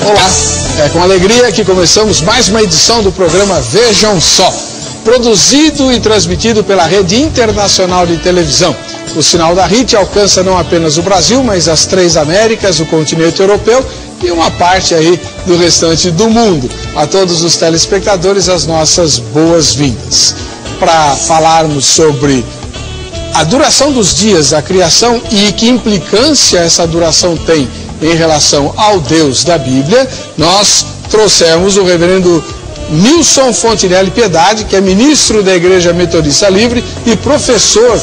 Olá, é com alegria que começamos mais uma edição do programa Vejam Só, produzido e transmitido pela Rede Internacional de Televisão. O sinal da RIT alcança não apenas o Brasil, mas as 3 Américas, o continente europeu e uma parte aí do restante do mundo. A todos os telespectadores, as nossas boas-vindas. Para falarmos sobre a duração dos dias, a criação e que implicância essa duração tem em relação ao Deus da Bíblia, nós trouxemos o reverendo Nilson Fontinelli Piedade, que é ministro da Igreja Metodista Livre e professor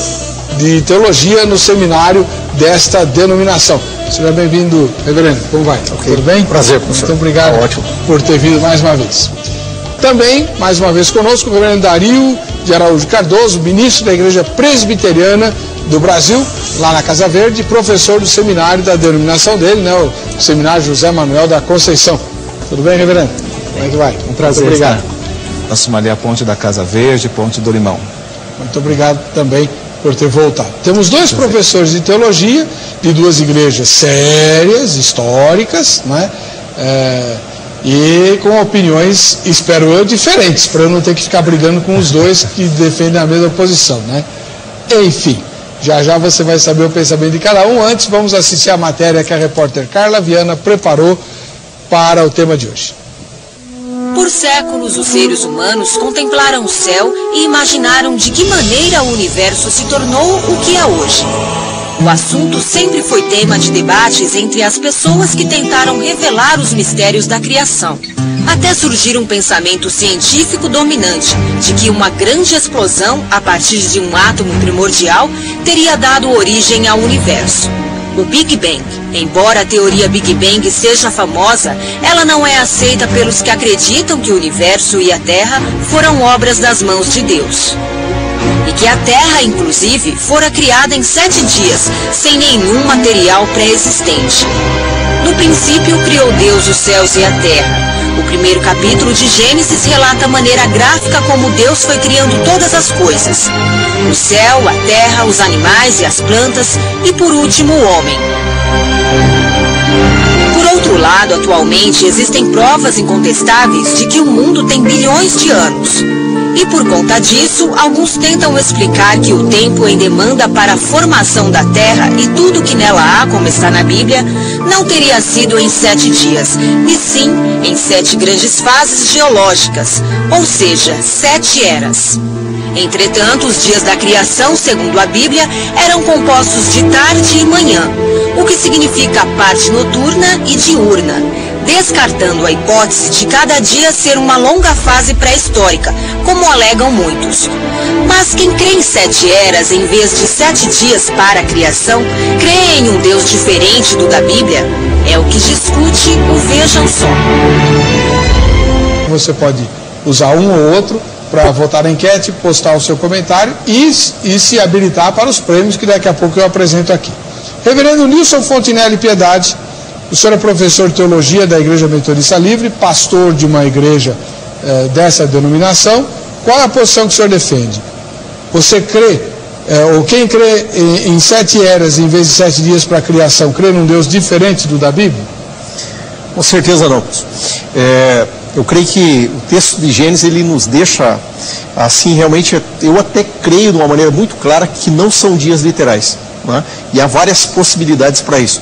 de teologia no seminário desta denominação. Seja bem-vindo, reverendo. Como vai? Okay. Tudo bem? Prazer, professor. Muito obrigado por ter vindo mais uma vez. Também, mais uma vez conosco, o reverendo Dario de Araújo Cardoso, ministro da Igreja Presbiteriana do Brasil, lá na Casa Verde, professor do seminário da denominação dele, né, o Seminário José Manuel da Conceição. Tudo bem, reverendo? Como é que vai? Um prazer. Muito obrigado. Nós somos ali a Ponte da Casa Verde, Ponte do Limão. Muito obrigado também por ter voltado. Temos 2 professores de teologia de 2 igrejas sérias, históricas, né? E com opiniões, espero eu, diferentes, para eu não ter que ficar brigando com os 2 que defendem a mesma posição, né? Enfim, já você vai saber o pensamento de cada um. Antes, vamos assistir a matéria que a repórter Carla Viana preparou para o tema de hoje. Por séculos, os seres humanos contemplaram o céu e imaginaram de que maneira o universo se tornou o que é hoje. O assunto sempre foi tema de debates entre as pessoas que tentaram revelar os mistérios da criação. Até surgir um pensamento científico dominante de que uma grande explosão, a partir de um átomo primordial, teria dado origem ao universo. O Big Bang. Embora a teoria Big Bang seja famosa, ela não é aceita pelos que acreditam que o universo e a Terra foram obras das mãos de Deus. E que a Terra, inclusive, fora criada em 7 dias, sem nenhum material pré-existente. No princípio, criou Deus os céus e a terra. O primeiro capítulo de Gênesis relata a maneira gráfica como Deus foi criando todas as coisas. O céu, a terra, os animais e as plantas e, por último, o homem. Por outro lado, atualmente existem provas incontestáveis de que o mundo tem bilhões de anos. E por conta disso, alguns tentam explicar que o tempo em demanda para a formação da Terra e tudo que nela há, como está na Bíblia, não teria sido em 7 dias, e sim em 7 grandes fases geológicas, ou seja, 7 eras. Entretanto, os dias da criação, segundo a Bíblia, eram compostos de tarde e manhã, o que significa parte noturna e diurna, descartando a hipótese de cada dia ser uma longa fase pré-histórica, como alegam muitos. Mas quem crê em 7 eras em vez de 7 dias para a criação, crê em um Deus diferente do da Bíblia? É o que discute o Vejam Só. Você pode usar um ou outro para votar na enquete, postar o seu comentário e se habilitar para os prêmios que daqui a pouco eu apresento aqui. Reverendo Nilson Fontinelli Piedade, o senhor é professor de teologia da Igreja Metodista Livre, pastor de uma igreja dessa denominação. Qual é a posição que o senhor defende? Você crê, ou quem crê em 7 eras em vez de 7 dias para a criação, crê num Deus diferente do da Bíblia? Com certeza não. Eu creio que o texto de Gênesis, ele nos deixa, assim, realmente, eu até creio de uma maneira muito clara que não são dias literais. Né? E há várias possibilidades para isso.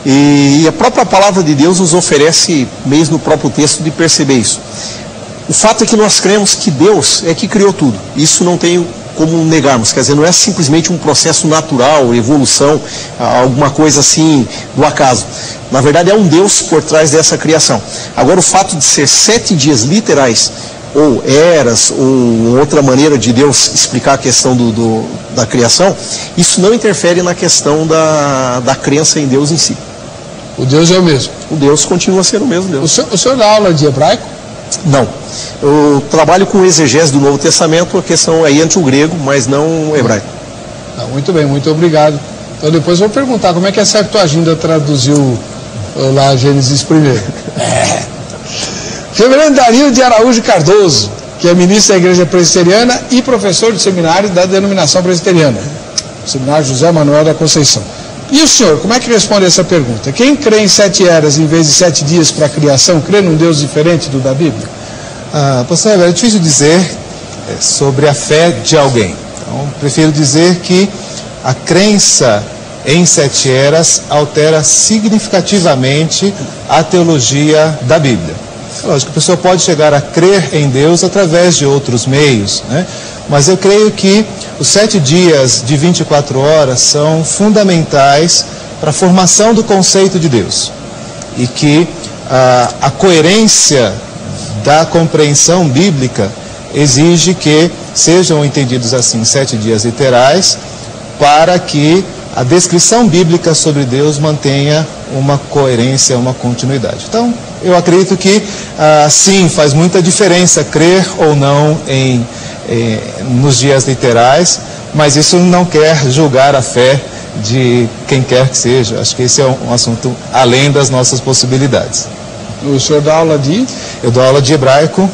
E a própria palavra de Deus nos oferece, mesmo no próprio texto, de perceber isso. O fato é que nós cremos que Deus é que criou tudo. Isso não tem como negarmos. Quer dizer, não é simplesmente um processo natural, evolução, alguma coisa assim do acaso. Na verdade, é um Deus por trás dessa criação. Agora, o fato de ser 7 dias literais, ou eras, ou outra maneira de Deus explicar a questão da criação, isso não interfere na questão da crença em Deus em si. O Deus é o mesmo? O Deus continua sendo o mesmo Deus. O senhor dá aula de hebraico? Não. Eu trabalho com exegese do Novo Testamento, a questão é entre o grego, mas não o hebraico. Muito bem, muito obrigado. Então depois eu vou perguntar como é que a Septuaginta traduziu lá Gênesis primeiro. Reverendo Dario de Araújo Cardoso, que é ministro da Igreja Presbiteriana e professor de seminário da denominação presbiteriana, Seminário José Manuel da Conceição. E o senhor, como é que responde essa pergunta? Quem crê em 7 eras em vez de 7 dias para a criação, crê num Deus diferente do da Bíblia? Pastor, é difícil dizer sobre a fé de alguém. Então, prefiro dizer que a crença em 7 eras altera significativamente a teologia da Bíblia. É lógico, a pessoa pode chegar a crer em Deus através de outros meios, né? Mas eu creio que os 7 dias de 24 horas são fundamentais para a formação do conceito de Deus. E que a coerência da compreensão bíblica exige que sejam entendidos assim 7 dias literais, para que a descrição bíblica sobre Deus mantenha uma coerência, uma continuidade. Então, eu acredito que sim, faz muita diferença crer ou não nos dias literais, mas isso não quer julgar a fé de quem quer que seja. Acho que esse é um assunto além das nossas possibilidades. O senhor dá aula de? Eu dou aula de hebraico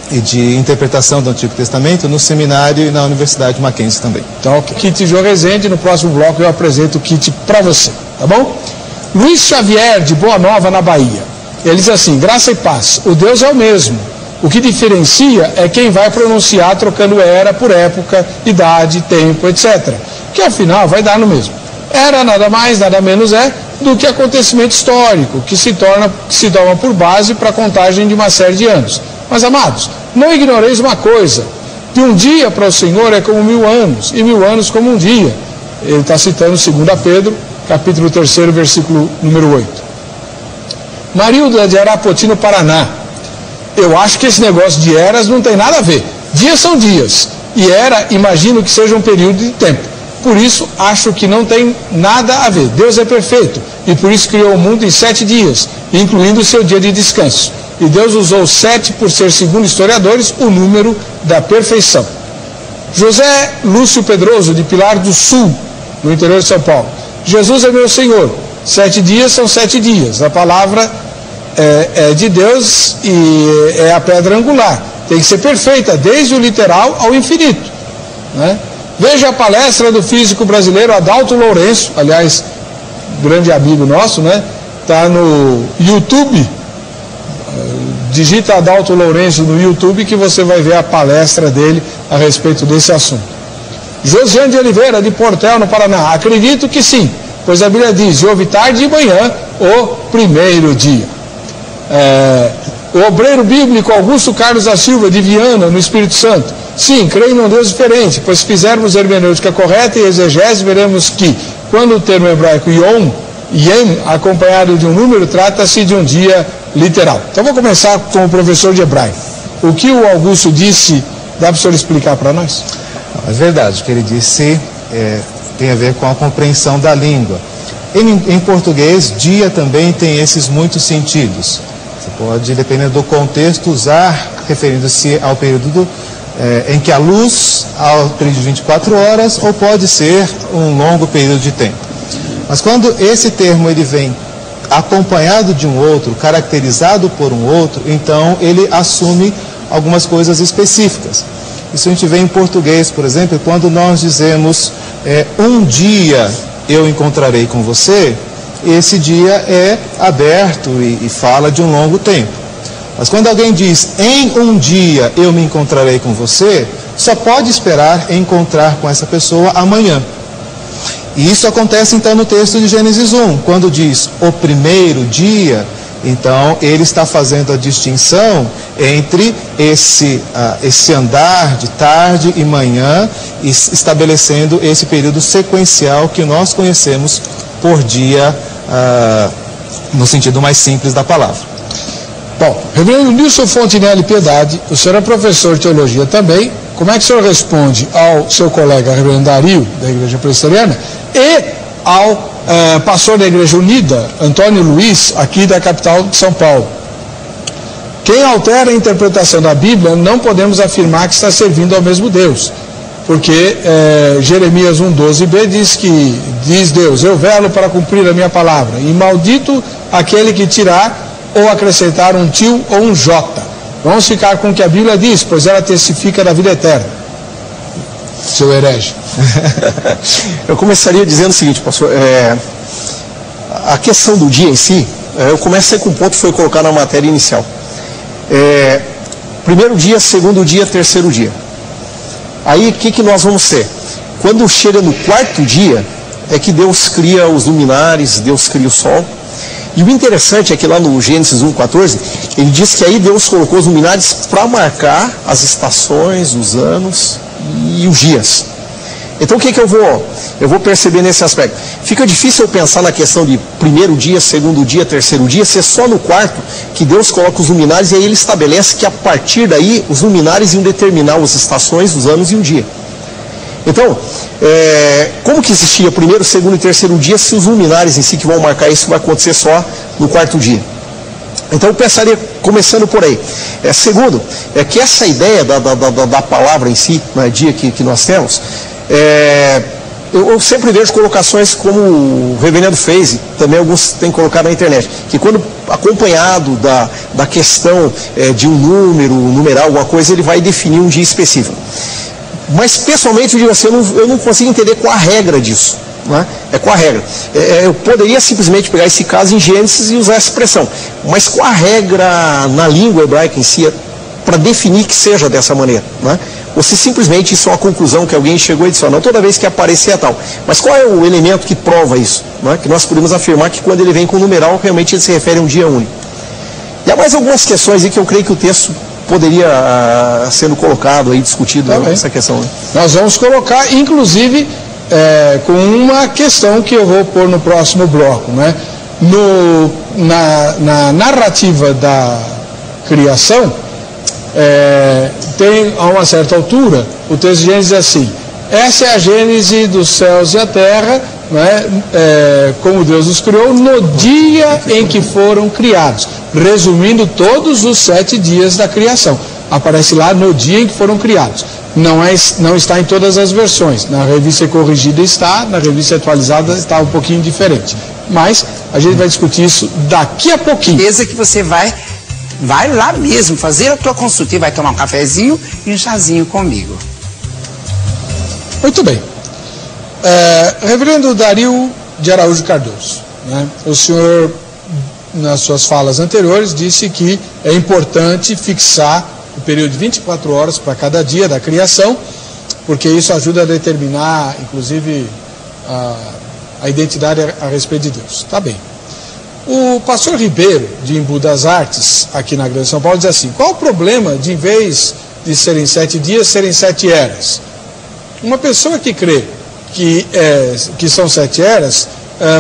e de interpretação do Antigo Testamento no seminário e na Universidade Mackenzie também. Então, Kit Jô Rezende, no próximo bloco eu apresento o kit para você, tá bom? Luiz Xavier, de Boa Nova, na Bahia. Ele diz assim: graça e paz, o Deus é o mesmo. O que diferencia é quem vai pronunciar trocando era por época, idade, tempo, etc. Que ao final vai dar no mesmo. Era nada mais, nada menos é do que acontecimento histórico, que se toma por base para a contagem de uma série de anos. Mas, amados, não ignoreis uma coisa, que um dia para o Senhor é como 1000 anos, e 1000 anos como um dia. Ele está citando 2 Pedro, capítulo 3, versículo número 8. Marilda de Arapoti, no Paraná. Eu acho que esse negócio de eras não tem nada a ver. Dias são dias, e era, imagino que seja um período de tempo. Por isso, acho que não tem nada a ver. Deus é perfeito, e por isso criou o mundo em 7 dias, incluindo o seu dia de descanso. E Deus usou 7 por ser, segundo historiadores, o número da perfeição. José Lúcio Pedroso, de Pilar do Sul, no interior de São Paulo. Jesus é meu Senhor. 7 dias são 7 dias. A palavra é de Deus e é a pedra angular. Tem que ser perfeita, desde o literal ao infinito, né? Veja a palestra do físico brasileiro Adalto Lourenço, aliás, grande amigo nosso, né? Está no YouTube. Digita Adalto Lourenço no YouTube que você vai ver a palestra dele a respeito desse assunto. Josiane de Oliveira, de Portel, no Paraná. Acredito que sim, pois a Bíblia diz: houve tarde e manhã, o primeiro dia. O obreiro bíblico Augusto Carlos da Silva, de Viana, no Espírito Santo. Sim, creio num Deus diferente, pois se fizermos hermenêutica correta e exegese, veremos que, quando o termo hebraico Yom, acompanhado de um número, trata-se de um dia literal. Então vou começar com o professor de hebraico. O que o Augusto disse, dá para o senhor explicar para nós? É verdade, o que ele disse tem a ver com a compreensão da língua. Em português, dia também tem esses muitos sentidos. Você pode, dependendo do contexto, usar referindo-se ao período em que a luz, ao período de 24 horas, ou pode ser um longo período de tempo. Mas quando esse termo ele vem acompanhado de um outro, caracterizado por um outro, então ele assume algumas coisas específicas. Isso a gente vê em português, por exemplo, quando nós dizemos um dia eu encontrarei com você, esse dia é aberto e fala de um longo tempo. Mas quando alguém diz em um dia eu me encontrarei com você, só pode esperar encontrar com essa pessoa amanhã. E isso acontece então no texto de Gênesis 1, quando diz o primeiro dia, então ele está fazendo a distinção entre esse andar de tarde e manhã, e estabelecendo esse período sequencial que nós conhecemos por dia, no sentido mais simples da palavra. Bom, reverendo Nilson Fontinelli Piedade, o senhor é professor de teologia também. Como é que o senhor responde ao seu colega reverendo Dario, da Igreja Presbiteriana, e ao pastor da Igreja Unida, Antônio Luiz, aqui da capital de São Paulo? Quem altera a interpretação da Bíblia, não podemos afirmar que está servindo ao mesmo Deus, porque Jeremias 1,12b diz Deus: eu velo para cumprir a minha palavra, e maldito aquele que tirar ou acrescentar um tio ou um jota. Vamos ficar com o que a Bíblia diz, pois ela testifica da vida eterna. Seu herege. Eu começaria dizendo o seguinte, pastor, a questão do dia em si, eu comecei com um ponto que foi colocado na matéria inicial. Primeiro dia, segundo dia, terceiro dia. Aí o que nós vamos ter? Quando chega no quarto dia, é que Deus cria os luminares, Deus cria o sol. E o interessante é que lá no Gênesis 1:14, ele diz que aí Deus colocou os luminares para marcar as estações, os anos e os dias. Então o que eu vou perceber nesse aspecto? Fica difícil eu pensar na questão de primeiro dia, segundo dia, terceiro dia, ser só no quarto que Deus coloca os luminares e aí ele estabelece que a partir daí os luminares iam determinar as estações, os anos e o dia. Então, como que existia primeiro, segundo e terceiro dia se os luminares em si que vão marcar isso vai acontecer só no quarto dia? Então eu pensaria, começando por aí. Segundo, que essa ideia da palavra em si, né, dia que nós temos, eu sempre vejo colocações como o reverendo fez, e também alguns têm colocado na internet, que quando acompanhado da questão de um número, um numeral, alguma coisa, ele vai definir um dia específico. Mas pessoalmente eu digo assim, eu não consigo entender qual a regra disso. Né? Qual a regra? Eu poderia simplesmente pegar esse caso em Gênesis e usar essa expressão, mas qual a regra na língua hebraica em si para definir que seja dessa maneira? Né? Ou se simplesmente isso é uma conclusão que alguém chegou e disse, não, toda vez que aparecer é tal. Mas qual é o elemento que prova isso? Né? Que nós podemos afirmar que quando ele vem com o numeral, realmente ele se refere a um dia único. E há mais algumas questões aí que eu creio que o texto poderia sendo colocado aí, discutido essa questão. Né? Nós vamos colocar, inclusive, com uma questão que eu vou pôr no próximo bloco, né? Na narrativa da criação, tem a uma certa altura, o texto de Gênesis diz assim, essa é a gênese dos céus e a terra, né? Como Deus os criou no dia em que foram criados, resumindo todos os 7 dias da criação. Aparece lá no dia em que foram criados. Não está em todas as versões. Na revista corrigida está, na revista atualizada está um pouquinho diferente. Mas a gente vai discutir isso daqui a pouquinho. Certeza que você vai lá mesmo fazer a tua consulta e vai tomar um cafezinho e um chazinho comigo. Muito bem. Reverendo Dario de Araújo Cardoso, né? O senhor, nas suas falas anteriores, disse que é importante fixar o período de 24 horas para cada dia da criação, porque isso ajuda a determinar, inclusive, a identidade a respeito de Deus. Tá bem. O pastor Ribeiro, de Embu das Artes, aqui na Grande São Paulo, diz assim, qual o problema de, em vez de serem 7 dias, serem 7 eras? Uma pessoa que crê que são 7 eras,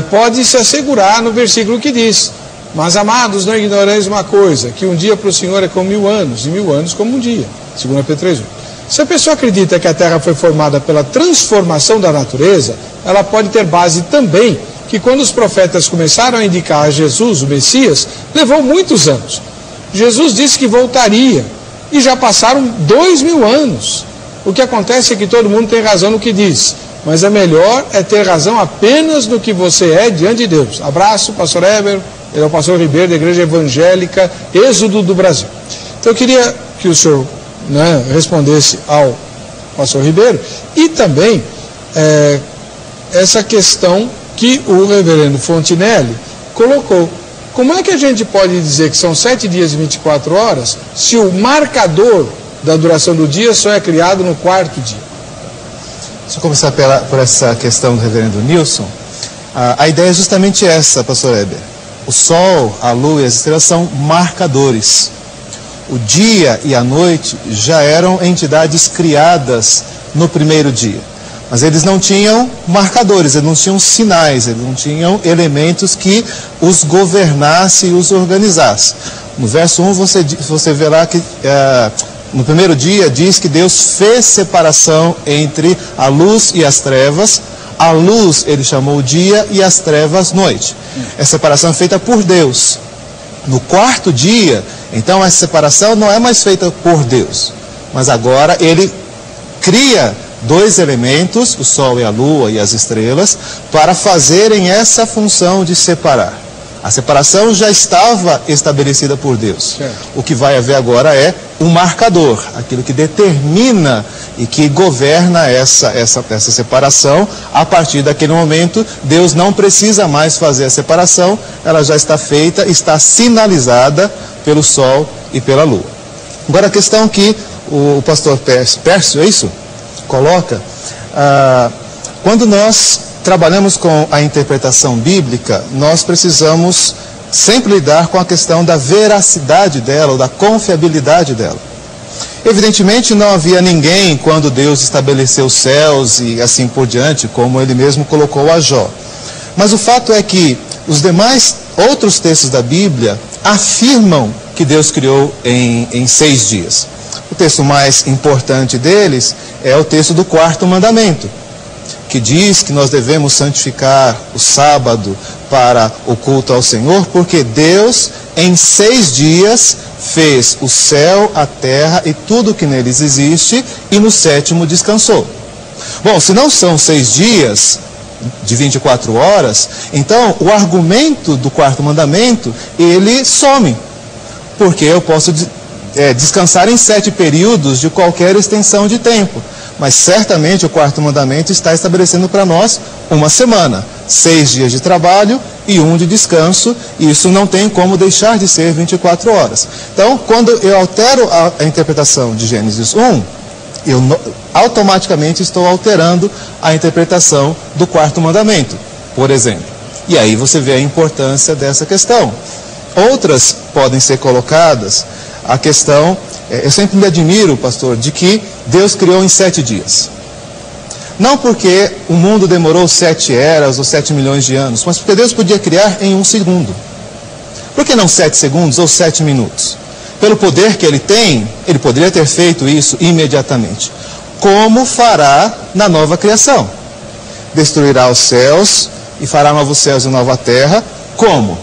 pode se assegurar no versículo que diz, mas amados, não ignoreis uma coisa, que um dia para o Senhor é como 1000 anos, e 1000 anos como um dia, 2 Pedro 3:1. Se a pessoa acredita que a Terra foi formada pela transformação da natureza, ela pode ter base também que quando os profetas começaram a indicar a Jesus, o Messias, levou muitos anos. Jesus disse que voltaria, e já passaram 2000 anos. O que acontece é que todo mundo tem razão no que diz, mas é melhor ter razão apenas no que você é diante de Deus. Abraço, pastor Heber, ele é o pastor Ribeiro da Igreja Evangélica Êxodo do Brasil. Então eu queria que o senhor, né, respondesse ao pastor Ribeiro e também essa questão que o reverendo Fontinelli colocou. Como é que a gente pode dizer que são 7 dias e 24 horas se o marcador da duração do dia só é criado no 4º dia? Deixa eu começar por essa questão do reverendo Nilson. A ideia é justamente essa, pastor Heber. O sol, a lua e as estrelas são marcadores. O dia e a noite já eram entidades criadas no primeiro dia. Mas eles não tinham marcadores, eles não tinham sinais, eles não tinham elementos que os governasse e os organizasse. No verso 1 você verá que no primeiro dia diz que Deus fez separação entre a luz e as trevas. A luz ele chamou dia e as trevas noite. Essa separação é feita por Deus. No 4º dia, então essa separação não é mais feita por Deus, mas agora ele cria 2 elementos, o sol e a lua e as estrelas, para fazerem essa função de separar. A separação já estava estabelecida por Deus. O que vai haver agora é um marcador, aquilo que determina e que governa essa separação. A partir daquele momento, Deus não precisa mais fazer a separação, ela já está feita, está sinalizada pelo Sol e pela Lua. Agora a questão que o pastor Pércio, é isso? Coloca, quando nós trabalhamos com a interpretação bíblica, nós precisamos sempre lidar com a questão da veracidade dela, ou da confiabilidade dela. Evidentemente não havia ninguém quando Deus estabeleceu os céus e assim por diante, como ele mesmo colocou a Jó. Mas o fato é que os demais outros textos da Bíblia afirmam que Deus criou em 6 dias. O texto mais importante deles é o texto do 4º mandamento, que diz que nós devemos santificar o sábado para o culto ao Senhor, porque Deus em 6 dias fez o céu, a terra e tudo que neles existe, e no 7º descansou. Bom, se não são 6 dias de 24 horas, então o argumento do 4º mandamento, ele some, porque eu posso descansar em 7 períodos de qualquer extensão de tempo. Mas certamente o 4º mandamento está estabelecendo para nós uma semana, 6 dias de trabalho e 1 de descanso, e isso não tem como deixar de ser 24 horas. Então, quando eu altero a interpretação de Gênesis 1, eu automaticamente estou alterando a interpretação do 4º mandamento, por exemplo. E aí você vê a importância dessa questão. Outras podem ser colocadas, a questão, eu sempre me admiro, pastor, de que Deus criou em 7 dias. Não porque o mundo demorou 7 eras ou 7 milhões de anos, mas porque Deus podia criar em 1 segundo. Por que não 7 segundos ou 7 minutos? Pelo poder que ele tem, ele poderia ter feito isso imediatamente. Como fará na nova criação? Destruirá os céus e fará novos céus e nova terra. Como?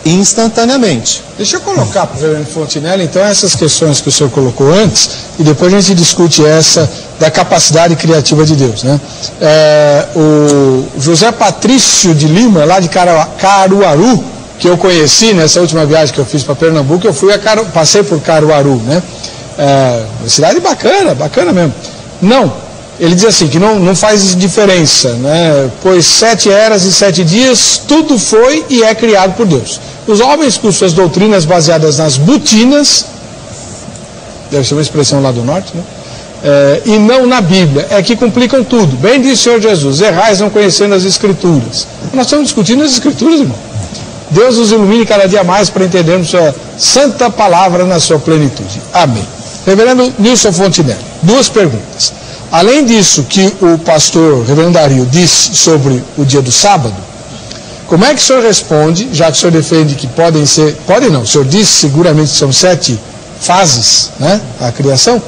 Instantaneamente. Deixa eu colocar para o reverendo Fontinelli, então, essas questões que o senhor colocou antes, e depois a gente discute essa da capacidade criativa de Deus, né? O José Patrício de Lima, lá de Caruaru, que eu conheci nessa última viagem que eu fiz para Pernambuco, eu passei por Caruaru, né? Uma cidade bacana, bacana mesmo. Não, ele diz assim, que não faz diferença, né? Pois 7 eras e 7 dias, tudo foi e é criado por Deus. Os homens, com suas doutrinas baseadas nas butinas, deve ser uma expressão lá do norte, né? E não na Bíblia, é que complicam tudo. Bem disse o Senhor Jesus, errais não conhecendo as Escrituras. Nós estamos discutindo as Escrituras, irmão. Deus nos ilumine cada dia mais para entendermos sua santa palavra na sua plenitude. Amém. Reverendo Nilson Fontinelli, 2 perguntas. Além disso que o pastor reverendo Dario disse sobre o dia do sábado, como é que o senhor responde, já que o senhor defende que podem não, o senhor disse seguramente que são 7 fases, né, a criação,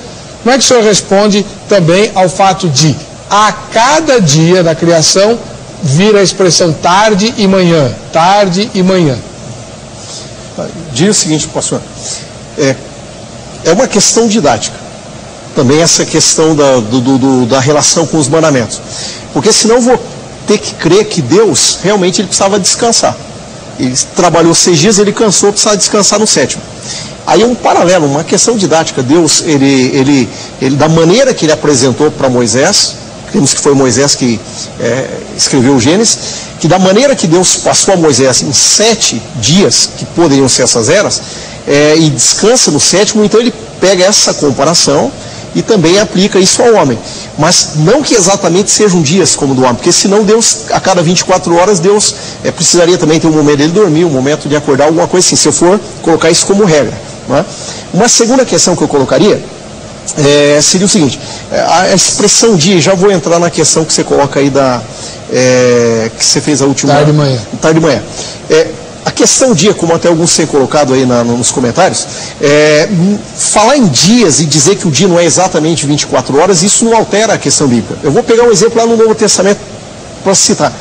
como é que o senhor responde também ao fato de, a cada dia da criação, vir a expressão tarde e manhã, tarde e manhã? Diz o seguinte, pastor, é uma questão didática, também essa questão da relação com os mandamentos, porque senão eu vou ter que crer que Deus realmente ele precisava descansar. Ele trabalhou 6 dias, ele cansou, precisava descansar no 7º. Aí é um paralelo, uma questão didática. Deus, ele da maneira que ele apresentou para Moisés, temos que foi Moisés que escreveu o Gênesis, que da maneira que Deus passou a Moisés em 7 dias, que poderiam ser essas eras, e descansa no 7º, então ele pega essa comparação e também aplica isso ao homem. Mas não que exatamente sejam dias como do homem, porque senão Deus, a cada 24 horas, Deus precisaria também ter um momento dele dormir, um momento de acordar, alguma coisa assim, se eu for colocar isso como regra. Não é? Uma segunda questão que eu colocaria seria o seguinte, a expressão dia, já vou entrar na questão que você coloca aí que você fez a última... Tarde de manhã. Tarde de manhã. A questão dia, como até alguns têm colocado aí nos comentários, falar em dias e dizer que o dia não é exatamente 24 horas, isso não altera a questão bíblica. Eu vou pegar um exemplo lá no Novo Testamento para citar.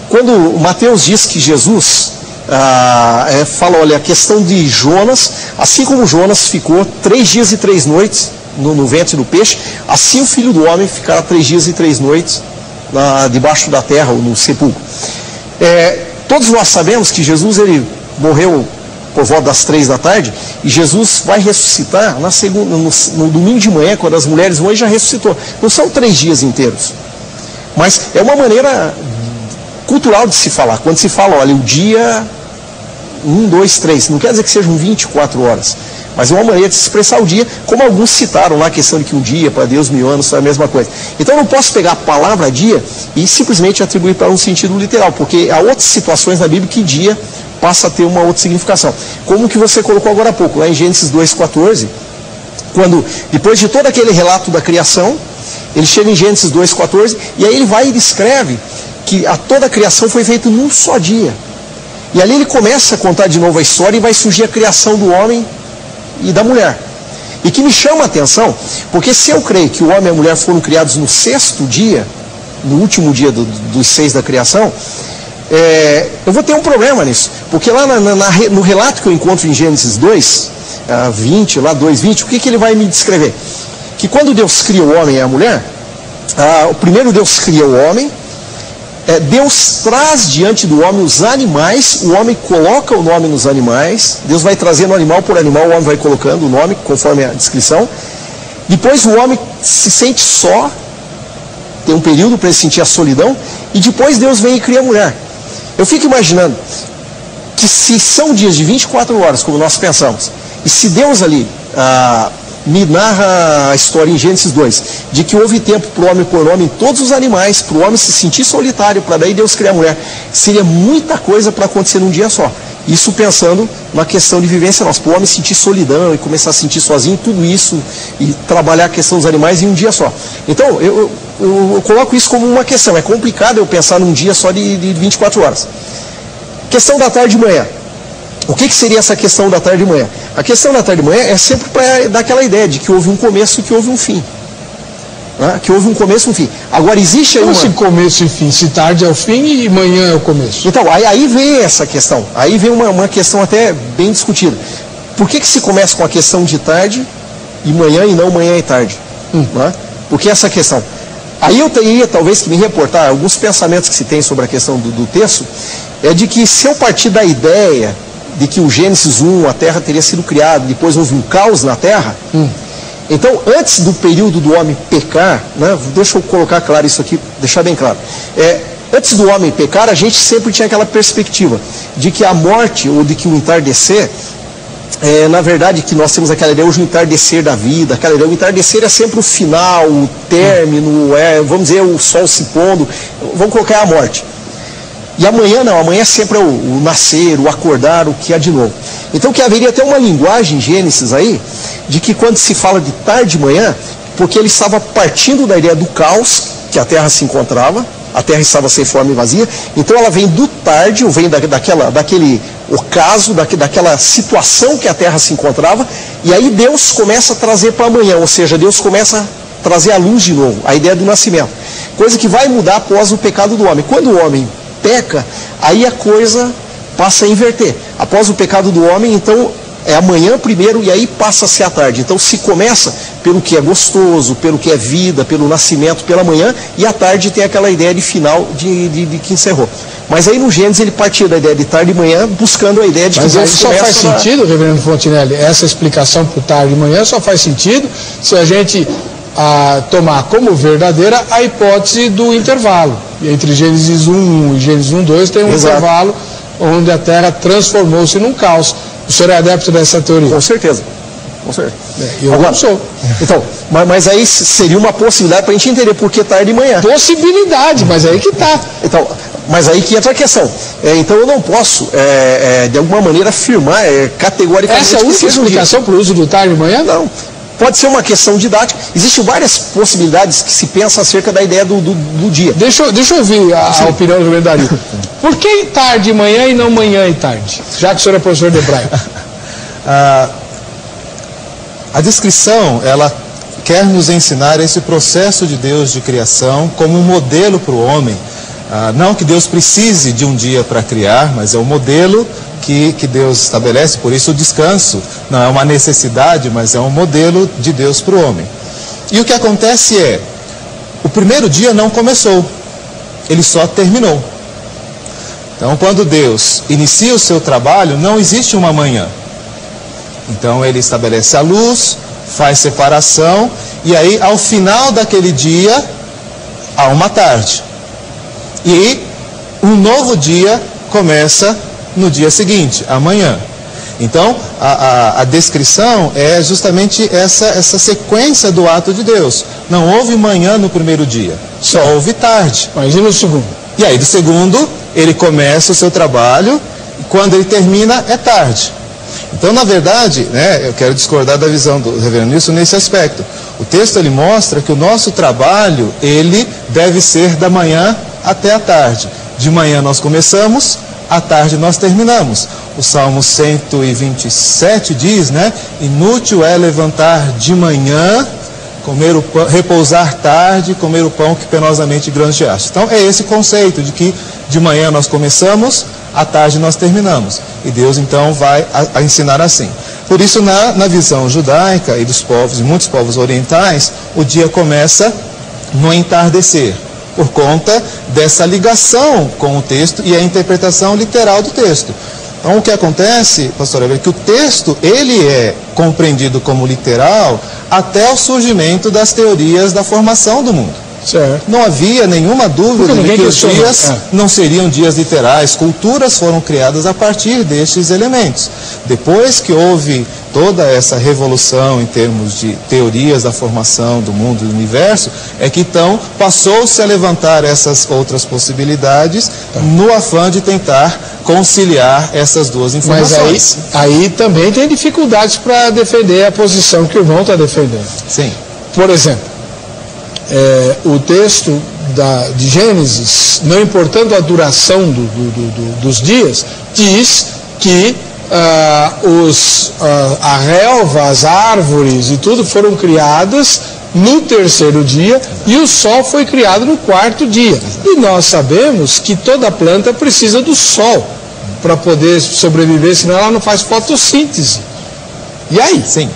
Quando Mateus diz que Jesus fala, olha, a questão de Jonas, assim como Jonas ficou 3 dias e 3 noites no ventre do peixe, assim o Filho do Homem ficará 3 dias e 3 noites debaixo da terra ou no sepulcro. Todos nós sabemos que Jesus ele morreu por volta das 3 da tarde, e Jesus vai ressuscitar na segunda, no domingo de manhã, quando as mulheres vão, ele já ressuscitou. Não são 3 dias inteiros, mas é uma maneira cultural de se falar. Quando se fala, olha, o dia 1, 2, 3, não quer dizer que sejam 24 horas, mas é uma maneira de se expressar o dia, como alguns citaram lá a questão de que um dia para Deus 1000 anos é a mesma coisa. Então eu não posso pegar a palavra dia e simplesmente atribuir para um sentido literal, porque há outras situações na Bíblia que dia passa a ter uma outra significação. Como que você colocou agora há pouco, lá em Gênesis 2,14, quando, depois de todo aquele relato da criação, ele chega em Gênesis 2,14, e aí ele vai e descreve que toda a criação foi feita num só dia. E ali ele começa a contar de novo a história e vai surgir a criação do homem e da mulher. E que me chama a atenção, porque se eu creio que o homem e a mulher foram criados no 6º dia, no último dia dos 6 da criação, eu vou ter um problema nisso. Porque lá no relato que eu encontro em Gênesis 2, 20, lá 2:20, o que ele vai me descrever? Que quando Deus cria o homem e a mulher, o primeiro Deus cria o homem, Deus traz diante do homem os animais, o homem coloca o nome nos animais, Deus vai trazendo animal por animal, o homem vai colocando o nome, conforme a descrição. Depois o homem se sente só, tem um período para ele sentir a solidão, e depois Deus vem e cria a mulher. Eu fico imaginando que se são dias de 24 horas, como nós pensamos, e se Deus ali me narra a história em Gênesis 2, de que houve tempo para o homem pôr nome em todos os animais, para o homem se sentir solitário, para daí Deus criar a mulher, seria muita coisa para acontecer num dia só. Isso pensando na questão de vivência nossa, para o homem sentir solidão e começar a sentir sozinho, tudo isso, e trabalhar a questão dos animais em um dia só. Então, eu coloco isso como uma questão. É complicado eu pensar num dia só de 24 horas. Questão da tarde e manhã. O que seria essa questão da tarde e manhã? A questão da tarde e manhã é sempre para dar aquela ideia de que houve um começo e que houve um fim. Que houve um começo e um fim. Agora, existe aí Como começo e fim? Se tarde é o fim e manhã é o começo. Então, aí vem essa questão. Aí vem uma questão até bem discutida. Por que se começa com a questão de tarde e manhã e não manhã e tarde? Por que essa questão? Aí eu teria talvez que me reportar alguns pensamentos que se tem sobre a questão do texto, é de que se eu partir da ideia de que o Gênesis 1, a Terra teria sido criada, depois houve um caos na Terra, então antes do período do homem pecar, deixa eu colocar claro isso aqui, deixar bem claro, antes do homem pecar, a gente sempre tinha aquela perspectiva de que a morte, ou de que o entardecer, na verdade, que nós temos aquela ideia hoje, o entardecer da vida, aquela ideia, o entardecer é sempre o final, o término, vamos dizer, o sol se pondo, vamos colocar a morte. E amanhã não, amanhã sempre é o nascer, o acordar, o que há de novo. Então que haveria até uma linguagem em Gênesis aí, de que quando se fala de tarde e manhã, porque ele estava partindo da ideia do caos, que a terra se encontrava, a terra estava sem forma e vazia, então ela vem do tarde, ou vem daquele ocaso, daquela situação que a terra se encontrava, e aí Deus começa a trazer para amanhã, ou seja, Deus começa a trazer a luz de novo, a ideia do nascimento. Coisa que vai mudar após o pecado do homem. Quando o homem peca, aí a coisa passa a inverter. Após o pecado do homem, então é amanhã primeiro e aí passa a ser a tarde. Então se começa pelo que é gostoso, pelo que é vida, pelo nascimento, pela manhã, e a tarde tem aquela ideia de final de que encerrou. Mas aí no Gênesis ele partia da ideia de tarde e manhã, buscando a ideia de que Deus só faz sentido, reverendo Fontinelli, essa explicação por tarde e manhã só faz sentido se a gente tomar como verdadeira a hipótese do intervalo. Entre Gênesis 1 e Gênesis 1:2 tem um intervalo onde a Terra transformou-se num caos. O senhor é adepto dessa teoria? Com certeza. Com certeza. Eu não sou. Então, mas aí seria uma possibilidade para a gente entender por que tarde e manhã. Possibilidade, mas aí que está. Então, mas aí que entra a questão. Então eu não posso, de alguma maneira, afirmar categoricamente. Essa é a única explicação para o uso do tarde e manhã? Não. Pode ser uma questão didática. Existem várias possibilidades que se pensa acerca da ideia do dia. Deixa eu ouvir a opinião do reverendo Dario. Por que tarde e manhã e não manhã e tarde? Já que o senhor é professor de hebraico. A descrição, ela quer nos ensinar esse processo de Deus de criação como um modelo para o homem. Não que Deus precise de um dia para criar, mas é um modelo que Deus estabelece. Por isso o descanso não é uma necessidade, mas é um modelo de Deus para o homem. E o que acontece o primeiro dia não começou, ele só terminou. Então, quando Deus inicia o seu trabalho, não existe uma manhã. Então, ele estabelece a luz, faz separação, e aí, ao final daquele dia, há uma tarde. E um novo dia começa no dia seguinte, amanhã. Então, a descrição é justamente essa sequência do ato de Deus. Não houve manhã no primeiro dia, só houve tarde. Mas e no segundo? E aí, do segundo, ele começa o seu trabalho, e quando ele termina, é tarde. Então, na verdade, eu quero discordar da visão do reverendo Nilson nesse aspecto. O texto, ele mostra que o nosso trabalho, ele deve ser da manhã até a tarde. De manhã nós começamos, à tarde nós terminamos. O Salmo 127 diz, inútil é levantar de manhã, comer o pão, repousar tarde, comer o pão que penosamente granjeaste. Então é esse conceito de que de manhã nós começamos, à tarde nós terminamos. E Deus então vai a ensinar assim. Por isso na visão judaica e dos povos, de muitos povos orientais, o dia começa no entardecer, por conta dessa ligação com o texto e a interpretação literal do texto. Então, o que acontece, pastor Heber, é que o texto, ele é compreendido como literal até o surgimento das teorias da formação do mundo. Certo. Não havia nenhuma dúvida de que os dias não seriam dias literais. Culturas foram criadas a partir destes elementos. Depois que houve toda essa revolução em termos de teorias da formação do mundo e do universo, é que então passou-se a levantar essas outras possibilidades no afã de tentar conciliar essas duas informações. Mas aí também tem dificuldades para defender a posição que o irmão está defendendo. Sim. Por exemplo, o texto de Gênesis, não importando a duração dos dias, diz que a relva, as árvores e tudo foram criadas no terceiro dia e o sol foi criado no quarto dia. E nós sabemos que toda planta precisa do sol para poder sobreviver, senão ela não faz fotossíntese. E aí? Sim.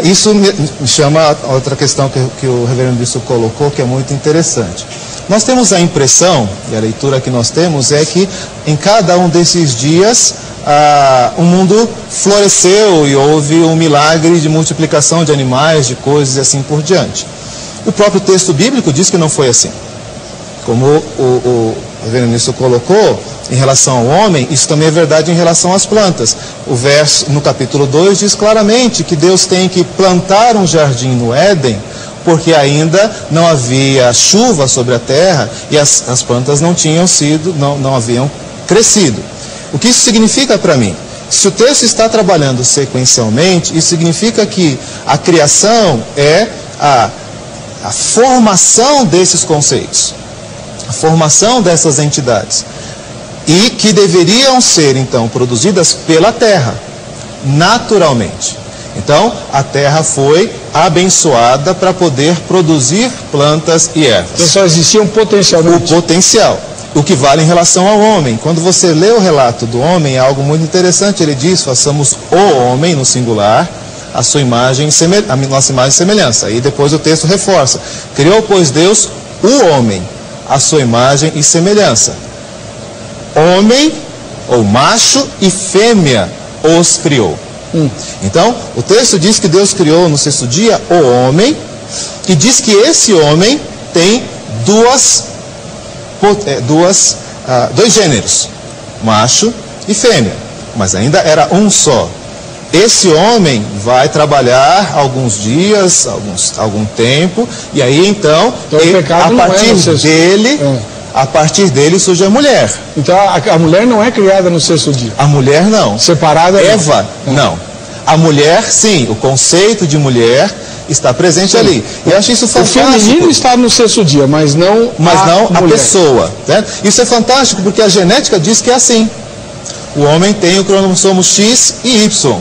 Isso me chama a outra questão que o reverendo Nilson colocou, que é muito interessante. Nós temos a impressão, e a leitura que nós temos, é que em cada um desses dias o mundo floresceu e houve um milagre de multiplicação de animais, de coisas e assim por diante. O próprio texto bíblico diz que não foi assim. Como o reverendo Nilson colocou, em relação ao homem, isso também é verdade em relação às plantas. O verso no capítulo 2 diz claramente que Deus tem que plantar um jardim no Éden, porque ainda não havia chuva sobre a terra e as plantas não haviam crescido. O que isso significa para mim? Se o texto está trabalhando sequencialmente, isso significa que a criação é a formação desses conceitos, a formação dessas entidades, e que deveriam ser, então, produzidas pela terra, naturalmente. Então, a terra foi abençoada para poder produzir plantas e ervas. Então, só existia um potencialmente. O potencial. O que vale em relação ao homem. Quando você lê o relato do homem, é algo muito interessante. Ele diz, façamos o homem, no singular, a sua imagem, a nossa imagem e semelhança. E depois o texto reforça. Criou, pois, Deus o homem, a sua imagem e semelhança. Homem, ou macho e fêmea os criou. Então, o texto diz que Deus criou no sexto dia o homem, e diz que esse homem tem dois gêneros, macho e fêmea, mas ainda era um só. Esse homem vai trabalhar alguns dias, algum tempo, e aí então a partir dele surge a mulher. Então a mulher não é criada no sexto dia? A mulher não. Separada? Eva, não. A mulher, sim, o conceito de mulher está presente ali. E eu acho isso fantástico. O feminino está no sexto dia, mas não a pessoa. Né? Isso é fantástico porque a genética diz que é assim. O homem tem o cromossomo X e Y.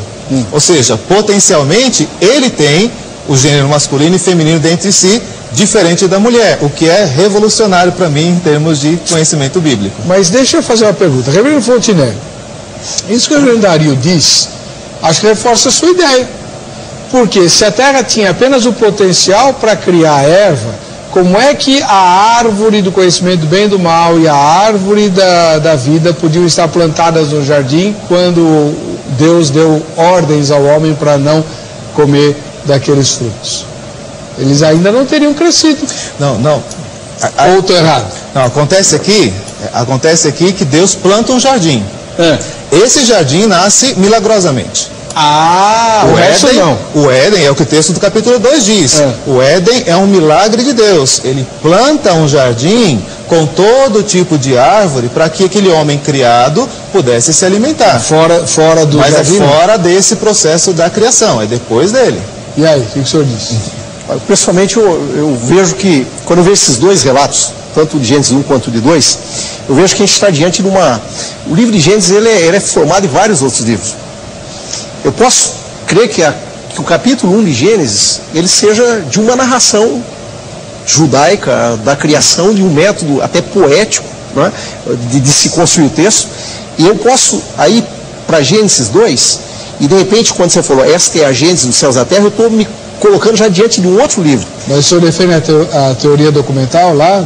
Ou seja, potencialmente, ele tem o gênero masculino e feminino dentro de si, diferente da mulher, o que é revolucionário para mim em termos de conhecimento bíblico. Mas deixa eu fazer uma pergunta. Reverendo Fontinelli, isso que o reverendo Dario diz, acho que reforça a sua ideia. Porque se a terra tinha apenas o potencial para criar a erva, como é que a árvore do conhecimento do bem e do mal e a árvore da vida podiam estar plantadas no jardim quando Deus deu ordens ao homem para não comer daqueles frutos? Eles ainda não teriam crescido. Não. Ou estou errado? Não, acontece aqui que Deus planta um jardim. Esse jardim nasce milagrosamente. O resto não. O Éden é o que o texto do capítulo 2 diz. O Éden é um milagre de Deus. Ele planta um jardim com todo tipo de árvore para que aquele homem criado pudesse se alimentar. Fora do Mas jardim? Mas é fora desse processo da criação, é depois dele. E aí, o que o senhor disse? Pessoalmente, eu vejo que, quando eu vejo esses dois relatos, tanto de Gênesis 1 quanto de 2, eu vejo que a gente está diante de uma... O livro de Gênesis ele é formado em vários outros livros. Eu posso crer que o capítulo 1 de Gênesis, ele seja de uma narração judaica, da criação de um método até poético, né, de se construir o texto. E eu posso aí para Gênesis 2, e de repente quando você falou, esta é a Gênesis dos céus e da terra, eu estou me colocando já diante de um outro livro. Mas o senhor defende a teoria documental lá?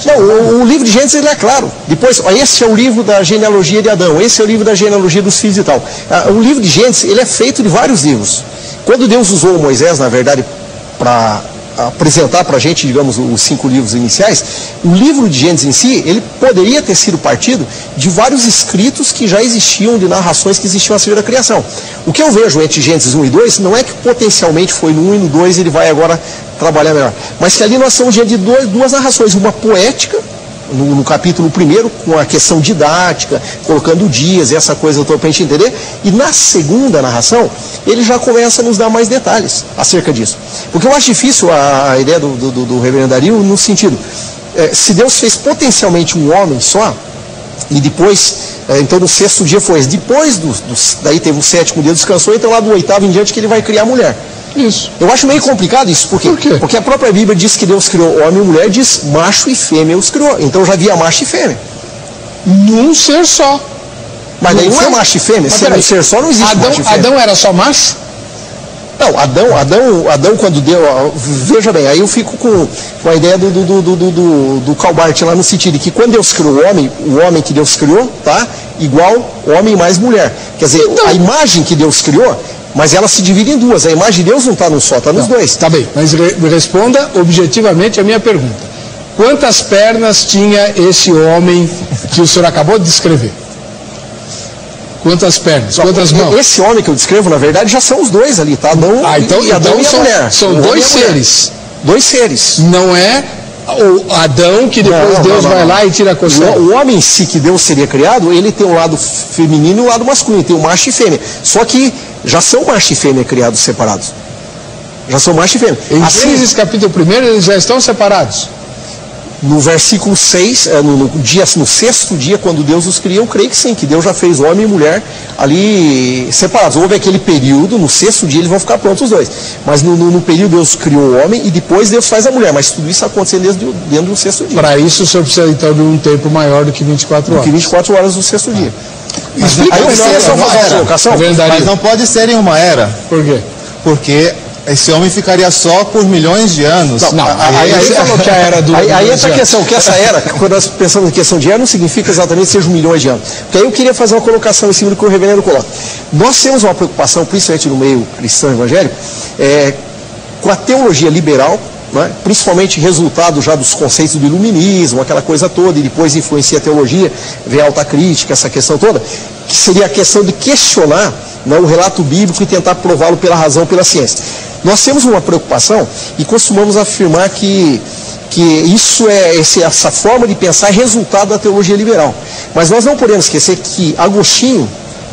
Não, o livro de Gênesis ele é claro. Depois, esse é o livro da genealogia de Adão, esse é o livro da genealogia dos filhos e tal. O livro de Gênesis ele é feito de vários livros. Quando Deus usou Moisés, na verdade, para apresentar para a gente, digamos, os 5 livros iniciais, o livro de Gênesis em si, ele poderia ter sido partido de vários escritos que já existiam, de narrações que existiam acerca da criação. O que eu vejo entre Gênesis 1 e 2, não é que potencialmente foi no 1 e no 2 ele vai agora trabalhar melhor, mas que ali nós estamos diante de duas narrações, uma poética, no capítulo 1, com a questão didática, colocando dias e essa coisa toda para a gente entender, e na segunda narração, ele já começa a nos dar mais detalhes acerca disso. Porque eu acho difícil a ideia do reverendo Dario no sentido, se Deus fez potencialmente um homem só, e depois, então no 6º dia foi esse, depois daí teve o 7º dia, descansou, então lá do 8º em diante que ele vai criar a mulher. Isso. Eu acho meio complicado isso, por quê? Porque a própria Bíblia diz que Deus criou homem e mulher, diz macho e fêmea os criou. Então já havia macho e fêmea. Num ser só. Mas daí não é macho e fêmea, se é um ser só não existe macho e fêmea. Adão era só macho? Não, Adão quando deu, veja bem, aí eu fico com a ideia do Calbart lá no sentido de que quando Deus criou o homem que Deus criou, tá? Igual homem mais mulher. Quer dizer, então, a imagem que Deus criou, mas ela se divide em duas. A imagem de Deus não está num só, está nos dois. Tá bem, mas responda objetivamente a minha pergunta. Quantas pernas tinha esse homem que o senhor acabou de descrever? Quantas pernas? Quantas mãos? Esse homem que eu descrevo, na verdade, já são os dois ali, tá? Adão então e a mulher. São dois seres. Dois seres. Não é o Adão que depois Deus vai lá e tira a coceira. O homem em si que Deus seria criado, ele tem um lado feminino e um lado masculino, tem o macho e fêmea. Só que já são macho e fêmea criados separados. Já são macho e fêmea. Em Gênesis capítulo 1 eles já estão separados. No versículo 6, no 6º dia, quando Deus os cria, eu creio que sim, que Deus já fez homem e mulher ali separados. Houve aquele período, no 6º dia eles vão ficar prontos os dois. Mas no período Deus criou o homem e depois Deus faz a mulher. Mas tudo isso aconteceu dentro do 6º dia. Para isso o senhor precisa então de um tempo maior do que 24 horas. Do que 24 horas do 6º dia. Explica Mas não pode ser em uma era. Por quê? Porque esse homem ficaria só por milhões de anos. Aí falou que a era do... Aí essa questão, que essa era, quando nós pensamos em questão de era, não significa exatamente que sejam milhões de anos. Porque aí eu queria fazer uma colocação em cima do que o reverendo coloca. Nós temos uma preocupação, principalmente no meio cristão evangélico, com a teologia liberal, né? Principalmente resultado já dos conceitos do iluminismo, aquela coisa toda, e depois influencia a teologia, vem a alta crítica, essa questão toda, que seria a questão de questionar, né, o relato bíblico e tentar prová-lo pela razão, pela ciência. Nós temos uma preocupação e costumamos afirmar que isso essa forma de pensar é resultado da teologia liberal. Mas nós não podemos esquecer que Agostinho,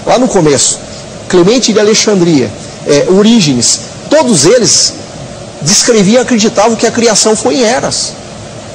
lá no começo, Clemente de Alexandria, Orígenes, todos eles descreviam e acreditavam que a criação foi em eras.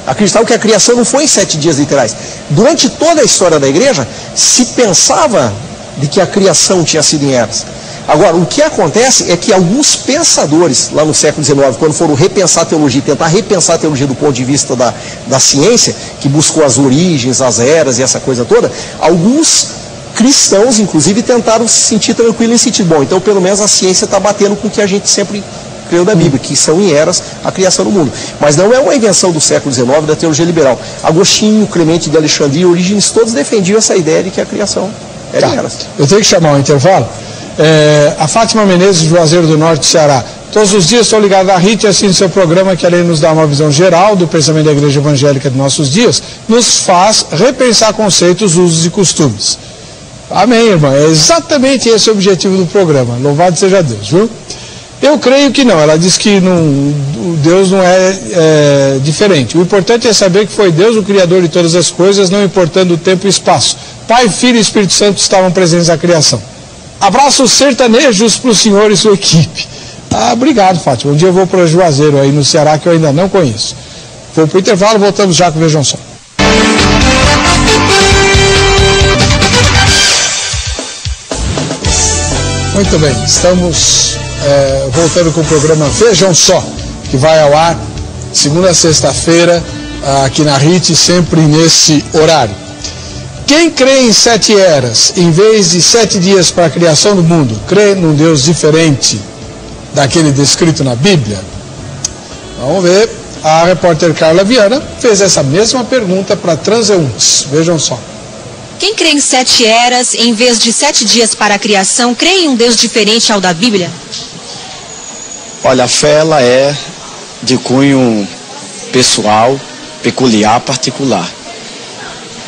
Acreditavam que a criação não foi em 7 dias literais. Durante toda a história da igreja, se pensava de que a criação tinha sido em eras. Agora, o que acontece é que alguns pensadores, lá no século XIX, quando foram repensar a teologia, tentar repensar a teologia do ponto de vista da ciência, que buscou as origens, as eras e essa coisa toda, alguns cristãos, inclusive, tentaram se sentir tranquilos em sentido, bom, então pelo menos a ciência está batendo com o que a gente sempre creio da Bíblia, que são em eras a criação do mundo. Mas não é uma invenção do século XIX, da teologia liberal. Agostinho, Clemente de Alexandria, Orígenes, todos defendiam essa ideia de que a criação era em eras. Eu tenho que chamar um intervalo. A Fátima Menezes, de Juazeiro do Norte, Ceará. Todos os dias estou ligado à RIT e assino seu programa, que além de nos dar uma visão geral do pensamento da Igreja Evangélica de nossos dias, nos faz repensar conceitos, usos e costumes. Amém, irmã. É exatamente esse o objetivo do programa. Louvado seja Deus, viu? Eu creio que não. Ela diz que Deus não é diferente. O importante é saber que foi Deus o Criador de todas as coisas, não importando o tempo e espaço. Pai, Filho e Espírito Santo estavam presentes na criação. Abraços sertanejos para o senhor e sua equipe. Obrigado, Fátima. Um dia eu vou para Juazeiro, aí no Ceará, que eu ainda não conheço. Vou para o intervalo, voltamos já com o Vejam Só. Muito bem, estamos voltando com o programa Vejam Só, que vai ao ar segunda a sexta-feira, aqui na RIT, sempre nesse horário. Quem crê em 7 eras, em vez de 7 dias para a criação do mundo, crê num Deus diferente daquele descrito na Bíblia? Vamos ver. A repórter Carla Viana fez essa mesma pergunta para transeuntes. Vejam só. Quem crê em 7 eras, em vez de 7 dias para a criação, crê em um Deus diferente ao da Bíblia? Olha, a fé ela é de cunho pessoal, peculiar, particular.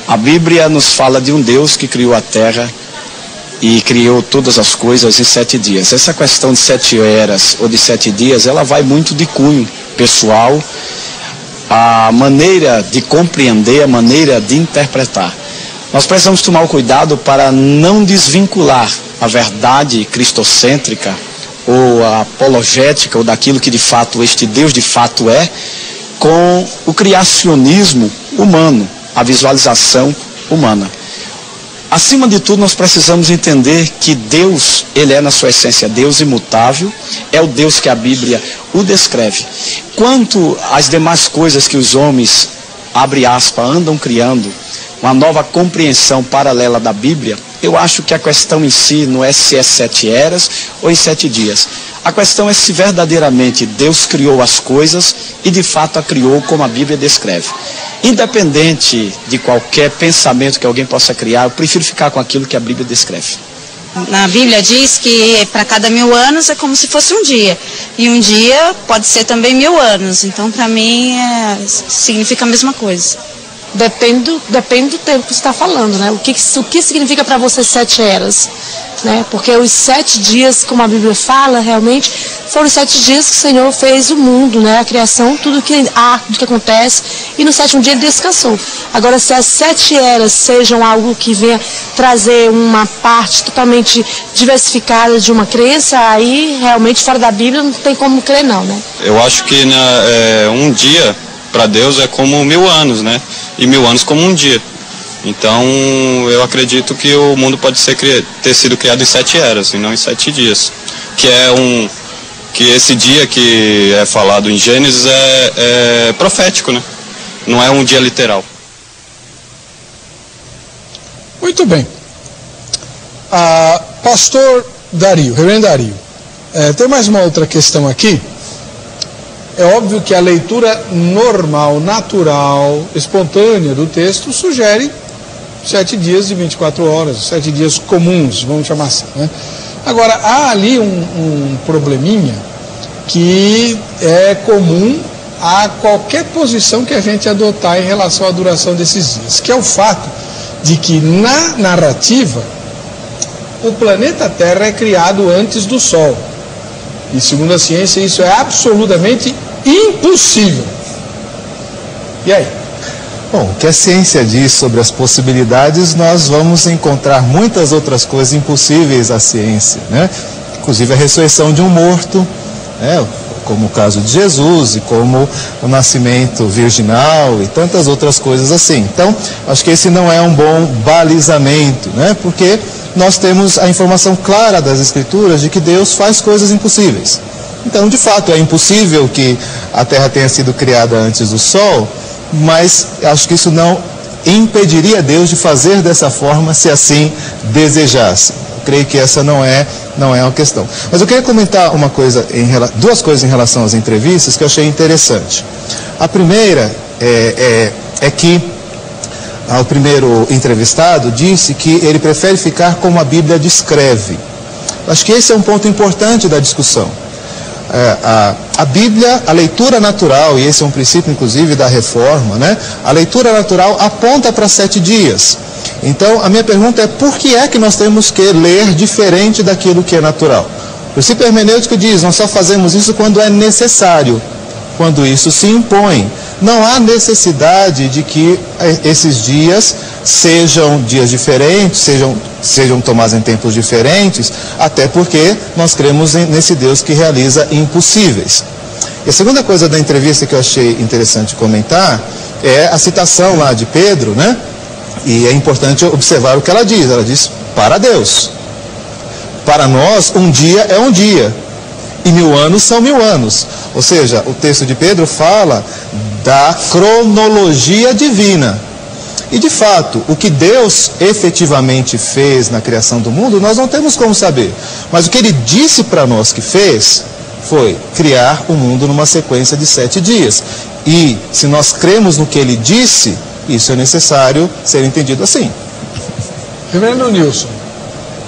A Bíblia nos fala de um Deus que criou a terra e criou todas as coisas em 7 dias. Essa questão de 7 eras ou de 7 dias, ela vai muito de cunho pessoal, a maneira de compreender, a maneira de interpretar. Nós precisamos tomar o cuidado para não desvincular a verdade cristocêntrica ou a apologética ou daquilo que de fato este Deus de fato é, com o criacionismo humano, a visualização humana. Acima de tudo, nós precisamos entender que Deus, Ele é na sua essência Deus imutável, é o Deus que a Bíblia o descreve. Quanto às demais coisas que os homens, abre aspas, andam criando, uma nova compreensão paralela da Bíblia, eu acho que a questão em si não é se é 7 eras ou em 7 dias. A questão é se verdadeiramente Deus criou as coisas e de fato a criou como a Bíblia descreve. Independente de qualquer pensamento que alguém possa criar, eu prefiro ficar com aquilo que a Bíblia descreve. Na Bíblia diz que para cada 1000 anos é como se fosse um dia. E um dia pode ser também 1000 anos. Então, para mim, significa a mesma coisa. Depende do tempo que você está falando, né? O que significa para você 7 eras? Né? Porque os 7 dias, como a Bíblia fala, realmente foram os 7 dias que o Senhor fez o mundo, né? A criação, tudo que há, tudo que acontece, e no 7º dia ele descansou. Agora, se as 7 eras sejam algo que venha trazer uma parte totalmente diversificada de uma crença, aí realmente fora da Bíblia não tem como crer não, né? Eu acho que um dia para Deus é como 1000 anos, né? E 1000 anos como um dia. Então, eu acredito que o mundo pode ter sido criado em 7 eras, e não em 7 dias. Que esse dia que é falado em Gênesis é profético, né? Não é um dia literal. Muito bem. Pastor Dario, reverendo Dario, tem mais uma outra questão aqui. É óbvio que a leitura normal, natural, espontânea do texto sugere 7 dias de 24 horas, 7 dias comuns, vamos chamar assim, né? Agora, há ali um probleminha que é comum a qualquer posição que a gente adotar em relação à duração desses dias, que é o fato de que na narrativa o planeta Terra é criado antes do Sol. E segundo a ciência isso é absolutamente impossível. E aí? Bom, o que a ciência diz sobre as possibilidades, nós vamos encontrar muitas outras coisas impossíveis à ciência, né? Inclusive a ressurreição de um morto, né? Como o caso de Jesus e como o nascimento virginal e tantas outras coisas assim. Então, acho que esse não é um bom balizamento, né? Porque nós temos a informação clara das Escrituras de que Deus faz coisas impossíveis. Então, de fato, é impossível que a Terra tenha sido criada antes do Sol, mas acho que isso não impediria Deus de fazer dessa forma se assim desejasse. creio que essa não é uma questão. Mas eu queria comentar duas coisas em relação às entrevistas que eu achei interessante. A primeira é que o primeiro entrevistado disse que ele prefere ficar como a Bíblia descreve. Acho que esse é um ponto importante da discussão. A Bíblia, a leitura natural, e esse é um princípio inclusive da reforma, né? A leitura natural aponta para 7 dias. Então a minha pergunta é: por que é que nós temos que ler diferente daquilo que é natural? O princípio hermenêutico diz: nós só fazemos isso quando é necessário, quando isso se impõe. Não há necessidade de que esses dias sejam dias diferentes, sejam tomados em tempos diferentes, até porque nós cremos nesse Deus que realiza impossíveis. E a segunda coisa da entrevista que eu achei interessante comentar é a citação lá de Pedro, né? E é importante observar o que ela diz. Ela diz: para Deus. Para nós, um dia é um dia, e 1000 anos são 1000 anos. Ou seja, o texto de Pedro fala da cronologia divina. E de fato, o que Deus efetivamente fez na criação do mundo, nós não temos como saber. Mas o que Ele disse para nós que fez foi criar o mundo numa sequência de 7 dias. E se nós cremos no que Ele disse, isso é necessário ser entendido assim. Reverendo Nilson,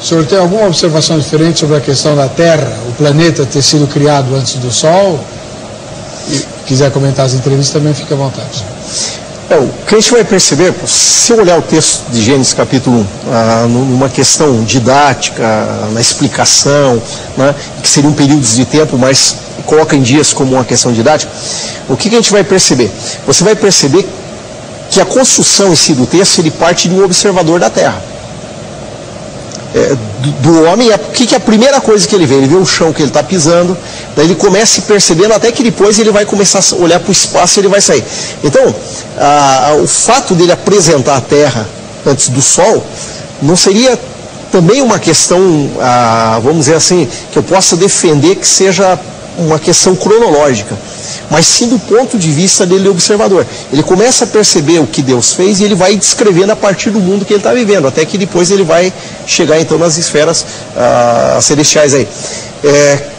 o senhor tem alguma observação diferente sobre a questão da Terra, o planeta ter sido criado antes do Sol? E quiser comentar as entrevistas também, fique à vontade. O crente vai perceber, se eu olhar o texto de Gênesis capítulo 1, numa questão didática, na explicação, né, que seriam períodos de tempo, mas coloca em dias como uma questão didática, o que a gente vai perceber? Você vai perceber que a construção em si do texto, ele parte de um observador da Terra. Do homem, o que é a primeira coisa que ele vê? Ele vê o chão que ele está pisando, daí ele começa a percebendo, até que depois ele vai começar a olhar para o espaço e ele vai sair. Então, o fato dele apresentar a Terra antes do Sol, não seria também uma questão, vamos dizer assim, que eu possa defender que seja uma questão cronológica, mas sim do ponto de vista dele, observador. Ele começa a perceber o que Deus fez e ele vai descrevendo a partir do mundo que ele está vivendo, até que depois ele vai chegar então nas esferas celestiais aí.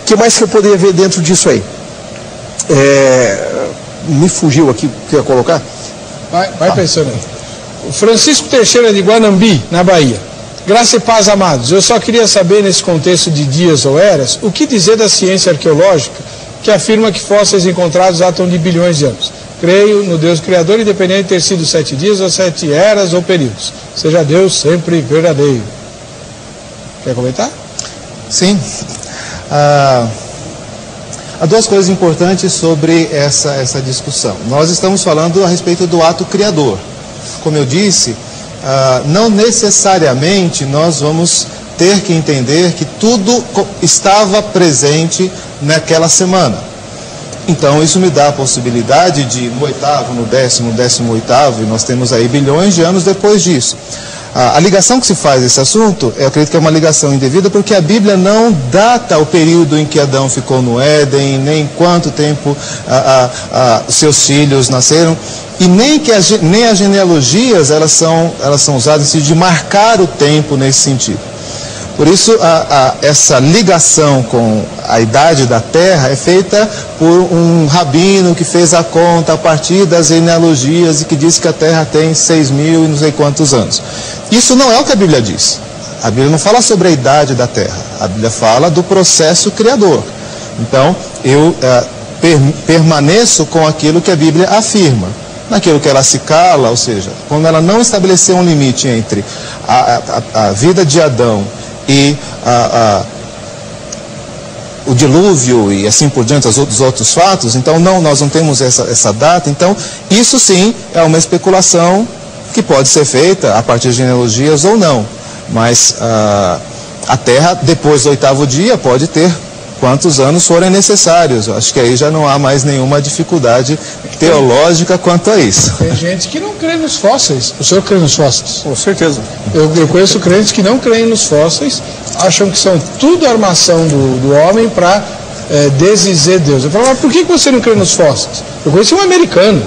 Que mais que eu poderia ver dentro disso aí? Me fugiu aqui o que eu ia colocar? Vai pensando aí. O Francisco Teixeira de Guanambi, na Bahia. Graça e paz, amados. Eu só queria saber, nesse contexto de dias ou eras, o que dizer da ciência arqueológica que afirma que fósseis encontrados datam de bilhões de anos. Creio no Deus Criador, independente de ter sido 7 dias ou 7 eras ou períodos. Seja Deus sempre verdadeiro. Quer comentar? Sim. Há 2 coisas importantes sobre essa discussão. Nós estamos falando a respeito do ato criador. Como eu disse, não necessariamente nós vamos ter que entender que tudo estava presente naquela semana. Então isso me dá a possibilidade de, no 8º, no 10º, 18º, e nós temos aí bilhões de anos depois disso. A ligação que se faz desse assunto, eu acredito que é uma ligação indevida, porque a Bíblia não data o período em que Adão ficou no Éden, nem quanto tempo seus filhos nasceram, e nem as genealogias elas são usadas de marcar o tempo nesse sentido. Por isso, essa ligação com a idade da Terra é feita por um rabino que fez a conta a partir das genealogias e que diz que a Terra tem 6.000 e não sei quantos anos. Isso não é o que a Bíblia diz. A Bíblia não fala sobre a idade da Terra. A Bíblia fala do processo criador. Então, eu permaneço com aquilo que a Bíblia afirma. Naquilo que ela se cala, ou seja, quando ela não estabeleceu um limite entre a vida de Adão e o dilúvio e assim por diante, os outros fatos, então nós não temos essa data. Então isso sim é uma especulação que pode ser feita a partir de genealogias ou não, mas a Terra depois do 8º dia pode ter quantos anos forem necessários. Eu acho que aí já não há mais nenhuma dificuldade teológica quanto a isso. Tem gente que não crê nos fósseis. O senhor crê nos fósseis? Com certeza. Eu conheço crentes que não creem nos fósseis, acham que são tudo armação do homem para desdizer Deus. Eu falo, mas por que você não crê nos fósseis? Eu conheci um americano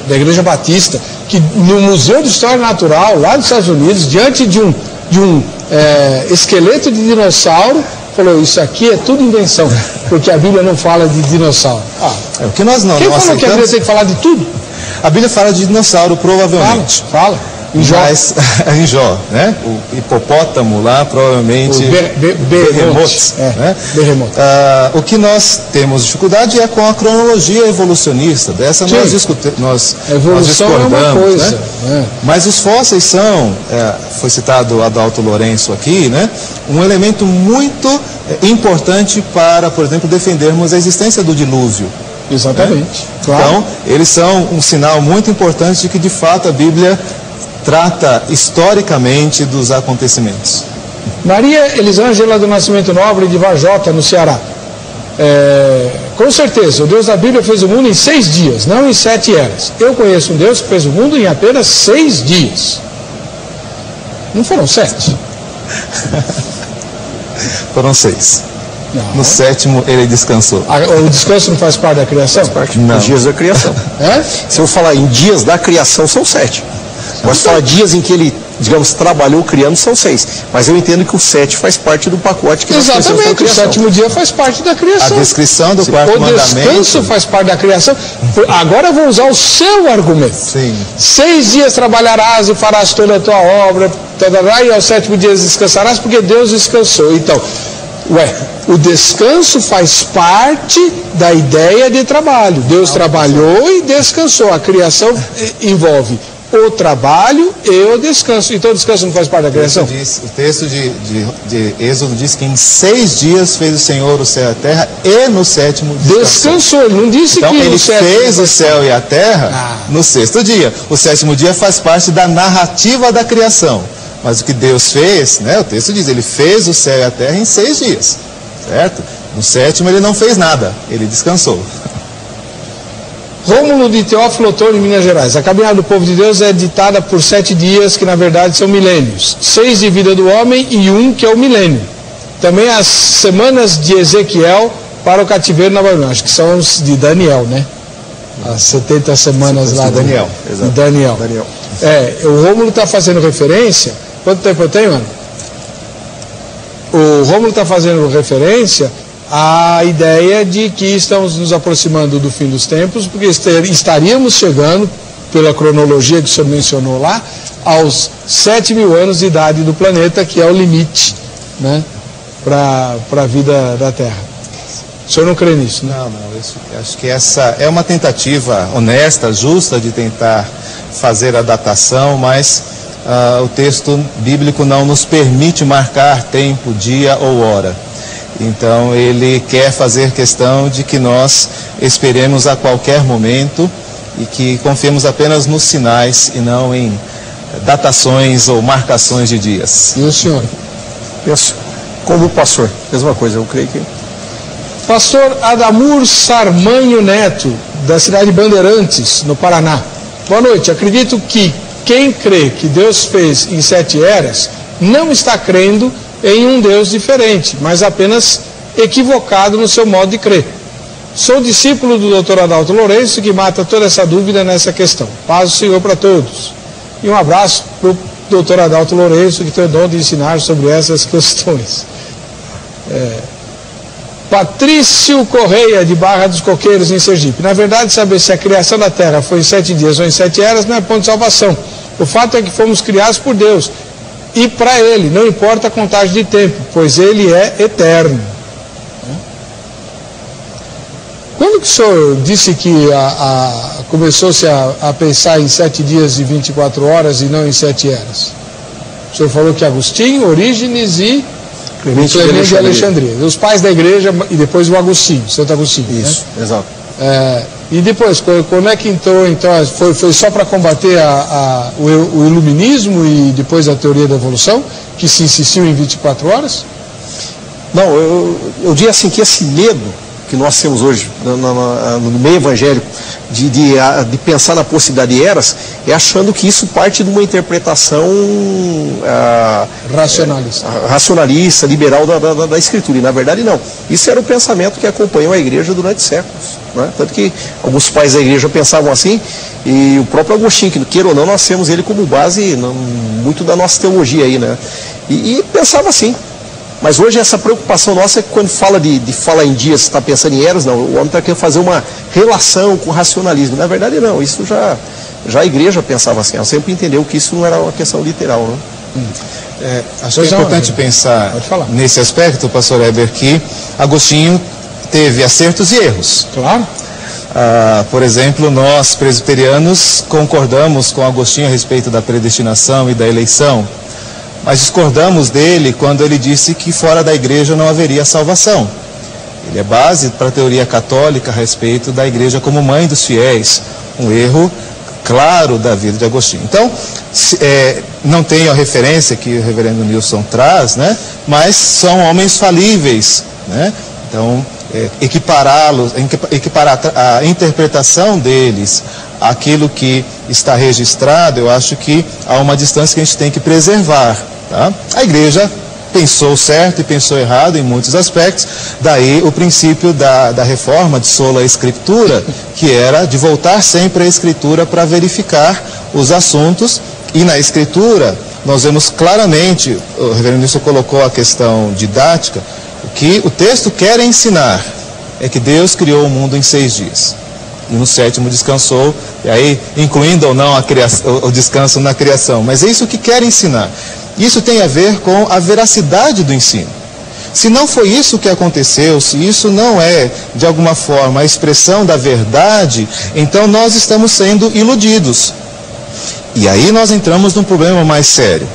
da Igreja Batista que no Museu de História Natural, lá dos Estados Unidos, diante de um de um esqueleto de dinossauro, falou, isso aqui é tudo invenção, porque a Bíblia não fala de dinossauro. É o que nós não Quem não falou que a Bíblia tem que falar de tudo? A Bíblia fala de dinossauro, provavelmente. Fala. Em Jó. Mas, em Jó, né? O hipopótamo lá, provavelmente... Behemoth. Né? Behemoth. O que nós temos dificuldade é com a cronologia evolucionista. Dessa nós discordamos. A evolução é uma coisa. Né? Mas os fósseis são, foi citado o Adalto Lourenço aqui, né? Um elemento muito importante para, por exemplo, defendermos a existência do dilúvio. Exatamente. Claro. Então, eles são um sinal muito importante de que, de fato, a Bíblia trata historicamente dos acontecimentos. Maria Elisângela do Nascimento Nobre de Varjota, no Ceará. Com certeza, o Deus da Bíblia fez o mundo em 6 dias, não em 7 eras. Eu conheço um Deus que fez o mundo em apenas 6 dias. Não foram 7? Foram 6. Não. No 7º ele descansou. O descanso não faz parte da criação? Faz parte dos dias da criação. Se eu falar em dias da criação, são 7. Mas falar dias em que ele, digamos, trabalhou criando, são 6. Mas eu entendo que o 7 faz parte do pacote que nós conhecemos da criação. O 7º dia faz parte da criação. A descrição do quarto mandamento. O descanso faz parte da criação. Agora eu vou usar o seu argumento. Sim. 6 dias trabalharás e farás toda a tua obra, e ao 7º dia descansarás, porque Deus descansou. Então, o descanso faz parte da ideia de trabalho. Deus trabalhou e descansou. A criação envolve o trabalho e o descanso. Então o descanso não faz parte da criação? O texto de Êxodo diz que em 6 dias fez o Senhor o céu e a terra, e no 7º descansou. Ele não disse então, que ele fez o céu e a terra no 6º dia. O 7º dia faz parte da narrativa da criação. Mas o que Deus fez, né, o texto diz, ele fez o céu e a terra em 6 dias, certo? No 7º ele não fez nada, ele descansou. Rômulo de Teófilo Otoni, Minas Gerais. A caminhada do povo de Deus é ditada por 7 dias, que na verdade são milênios. 6 de vida do homem e 1 que é o milênio. Também as semanas de Ezequiel para o cativeiro na Babilônia. Acho que são os de Daniel, né? As 70 semanas lá de Daniel. De Daniel. O Rômulo está fazendo referência. Quanto tempo eu tenho, mano? O Rômulo está fazendo referência à ideia de que estamos nos aproximando do fim dos tempos, porque estaríamos chegando, pela cronologia que o senhor mencionou lá, aos 7.000 anos de idade do planeta, que é o limite, né, para a vida da Terra. O senhor não crê nisso, né? Não, acho que essa é uma tentativa honesta, justa, de tentar fazer a datação, mas o texto bíblico não nos permite marcar tempo, dia ou hora. Então ele quer fazer questão de que nós esperemos a qualquer momento e que confiemos apenas nos sinais e não em datações ou marcações de dias. E o senhor? Penso, como pastor, mesma coisa, eu creio que... Pastor Adamur Sarmanho Neto, da cidade de Bandeirantes, no Paraná. Boa noite. Acredito que quem crê que Deus fez em 7 eras não está crendo em um Deus diferente, mas apenas equivocado no seu modo de crer. Sou discípulo do Dr. Adalto Lourenço, que mata toda essa dúvida nessa questão. Paz do Senhor para todos. E um abraço para o Dr. Adalto Lourenço, que tem o dom de ensinar sobre essas questões. Patrício Correia, de Barra dos Coqueiros, em Sergipe. Na verdade, saber se a criação da Terra foi em 7 dias ou em 7 eras não é ponto de salvação. O fato é que fomos criados por Deus. E para Ele, não importa a contagem de tempo, pois Ele é eterno. Quando que o senhor disse que começou-se a pensar em 7 dias e 24 horas e não em 7 eras? O senhor falou que Agostinho, Orígenes e Clemente de Alexandria. Os pais da igreja e depois o Agostinho, Santo Agostinho. Isso, né? Exato. E depois, quando é que entrou, então, foi só para combater o iluminismo e depois a teoria da evolução, que se insistiu em 24 horas? Não, eu diria assim que esse medo que nós temos hoje no meio evangélico de pensar na possibilidade de eras, é achando que isso parte de uma interpretação racionalista, liberal da Escritura, e na verdade não. Isso era o pensamento que acompanhou a igreja durante séculos, né? Tanto que alguns pais da igreja pensavam assim, e o próprio Agostinho, que queira ou não, nós temos ele como base muito da nossa teologia aí, né? E pensava assim. Mas hoje essa preocupação nossa é que quando fala de falar em dias, está pensando em eras, não. O homem está querendo fazer uma relação com o racionalismo. Na verdade, não. Isso já a igreja pensava assim. Ela sempre entendeu que isso não era uma questão literal, né? Acho que é importante pensar nesse aspecto, pastor Heber, que Agostinho teve acertos e erros. Claro. Por exemplo, nós presbiterianos concordamos com Agostinho a respeito da predestinação e da eleição, mas discordamos dele quando ele disse que fora da igreja não haveria salvação. Ele é base para a teoria católica a respeito da igreja como mãe dos fiéis, um erro claro da vida de Agostinho. Então, não tenho a referência que o reverendo Nilson traz, né? Mas são homens falíveis, né? Então, equiparar a interpretação deles àquilo que está registrado, eu acho que há uma distância que a gente tem que preservar, tá? A igreja pensou certo e pensou errado em muitos aspectos, daí o princípio da reforma de sola escritura, que era de voltar sempre à escritura para verificar os assuntos, e na escritura nós vemos claramente, o reverendo Nilson colocou a questão didática, o que o texto quer ensinar é que Deus criou o mundo em 6 dias. E no 7º descansou, e aí incluindo ou não o descanso na criação. Mas é isso que quer ensinar. Isso tem a ver com a veracidade do ensino. Se não foi isso que aconteceu, se isso não é, de alguma forma, a expressão da verdade, então nós estamos sendo iludidos. E aí nós entramos num problema mais sério.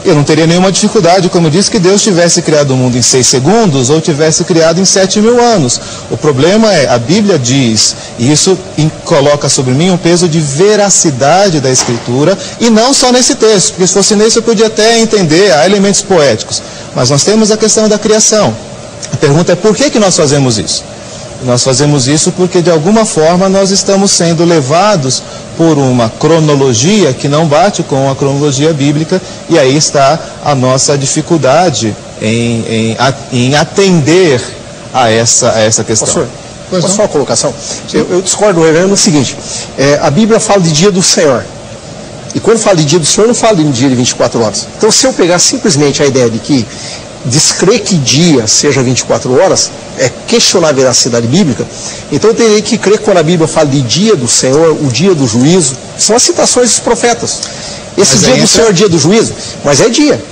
Eu não teria nenhuma dificuldade, como eu disse, que Deus tivesse criado o mundo em 6 segundos ou tivesse criado em 7.000 anos. O problema é, a Bíblia diz, e isso coloca sobre mim um peso de veracidade da Escritura, e não só nesse texto, porque se fosse nesse eu podia até entender, há elementos poéticos. Mas nós temos a questão da criação. A pergunta é por que nós fazemos isso? Nós fazemos isso porque, de alguma forma, nós estamos sendo levados por uma cronologia que não bate com a cronologia bíblica, e aí está a nossa dificuldade em atender a essa questão. Pastor, posso fazer uma colocação? Eu discordo do reverendo no seguinte, a Bíblia fala de dia do Senhor, e quando fala de dia do Senhor, não fala de um dia de 24 horas. Então, se eu pegar simplesmente a ideia de que descrer que dia seja 24 horas, é questionar a veracidade bíblica, então eu teria que crer que quando a Bíblia fala de dia do Senhor, o dia do juízo, são as citações dos profetas. Esse dia do Senhor é dia do juízo, mas é dia.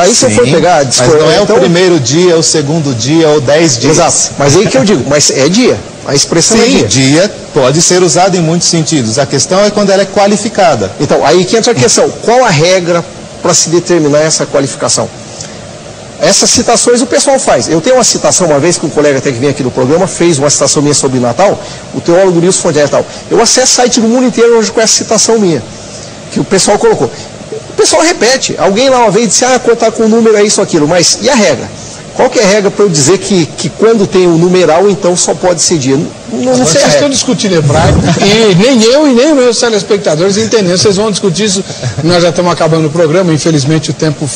Aí se eu for pegar... Mas não é então, o primeiro dia, o segundo dia, ou 10 dias. Exato, mas aí que eu digo, mas é dia. A expressão é dia. Dia pode ser usado em muitos sentidos. A questão é quando ela é qualificada. Então, aí que entra a questão. Qual a regra para se determinar essa qualificação? Essas citações o pessoal faz. Eu tenho uma citação, uma vez que um colega até que vem aqui no programa, fez uma citação minha sobre Natal, o teólogo Nilson Fondier e tal. Eu acesso site do mundo inteiro hoje com essa citação minha, que o pessoal colocou. O pessoal repete. Alguém lá uma vez disse, contar com o número é isso, aquilo. Mas e a regra? Qual que é a regra para eu dizer que quando tem um numeral, então só pode ser dia? Não sei. Vocês estão discutindo hebraico, e nem eu e nem os meus telespectadores entendendo. Vocês vão discutir isso, nós já estamos acabando o programa, infelizmente o tempo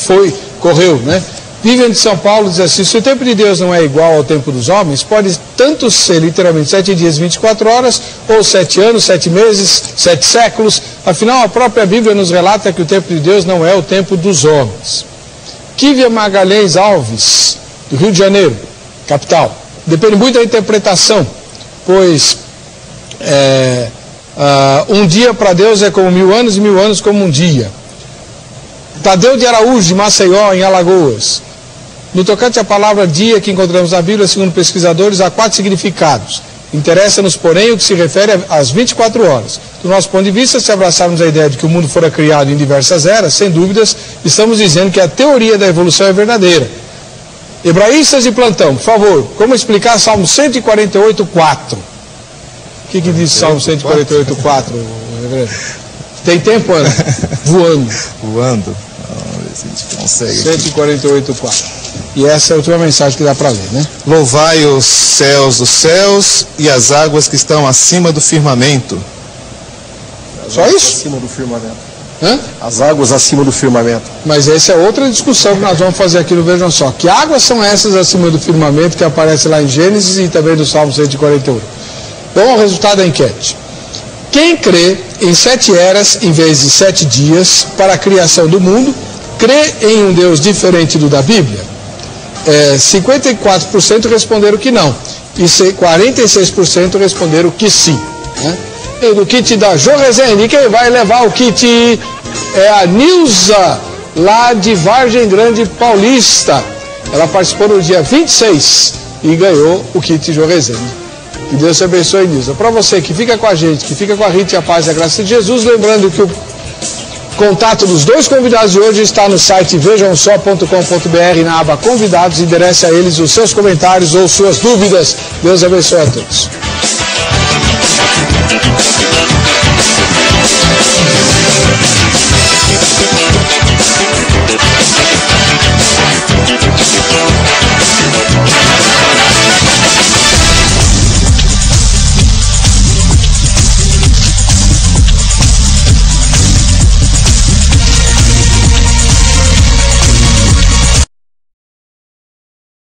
correu, né? Vivian de São Paulo diz assim, se o tempo de Deus não é igual ao tempo dos homens, pode tanto ser literalmente 7 dias e 24 horas, ou 7 anos, 7 meses, 7 séculos. Afinal, a própria Bíblia nos relata que o tempo de Deus não é o tempo dos homens. Kívia Magalhães Alves, do Rio de Janeiro, capital. Depende muito da interpretação, pois um dia para Deus é como 1000 anos e 1000 anos como um dia. Tadeu de Araújo, de Maceió, em Alagoas. No tocante à palavra dia que encontramos na Bíblia, segundo pesquisadores, há 4 significados. Interessa-nos, porém, o que se refere às 24 horas. Do nosso ponto de vista, se abraçarmos a ideia de que o mundo fora criado em diversas eras, sem dúvidas, estamos dizendo que a teoria da evolução é verdadeira. Hebraístas de plantão, por favor, como explicar Salmo 148:4? O que diz Salmo 148:4? Tem tempo, Ana? Voando. Vamos ver se a gente consegue. 148:4. E essa é a última mensagem que dá para ler, né? Louvai os céus dos céus e as águas que estão acima do firmamento. Só isso? Acima do firmamento. Hã? As águas acima do firmamento. Mas essa é outra discussão que nós vamos fazer aqui no Vejam Só. Que águas são essas acima do firmamento que aparece lá em Gênesis e também no Salmo 148? Bom, o resultado da enquete. Quem crê em 7 eras em vez de 7 dias para a criação do mundo, crê em um Deus diferente do da Bíblia? 54% responderam que não. E 46% responderam que sim. Né? E do kit da Jô Rezende, quem vai levar o kit é a Nilza, lá de Vargem Grande Paulista. Ela participou no dia 26 e ganhou o kit Jô Rezende. Que Deus te abençoe, Nilza. Para você que fica com a gente, que fica com a Rita e a paz e a graça de Jesus, lembrando que o contato dos dois convidados de hoje está no site vejamsó.com.br, na aba Convidados. Enderece a eles os seus comentários ou suas dúvidas. Deus abençoe a todos.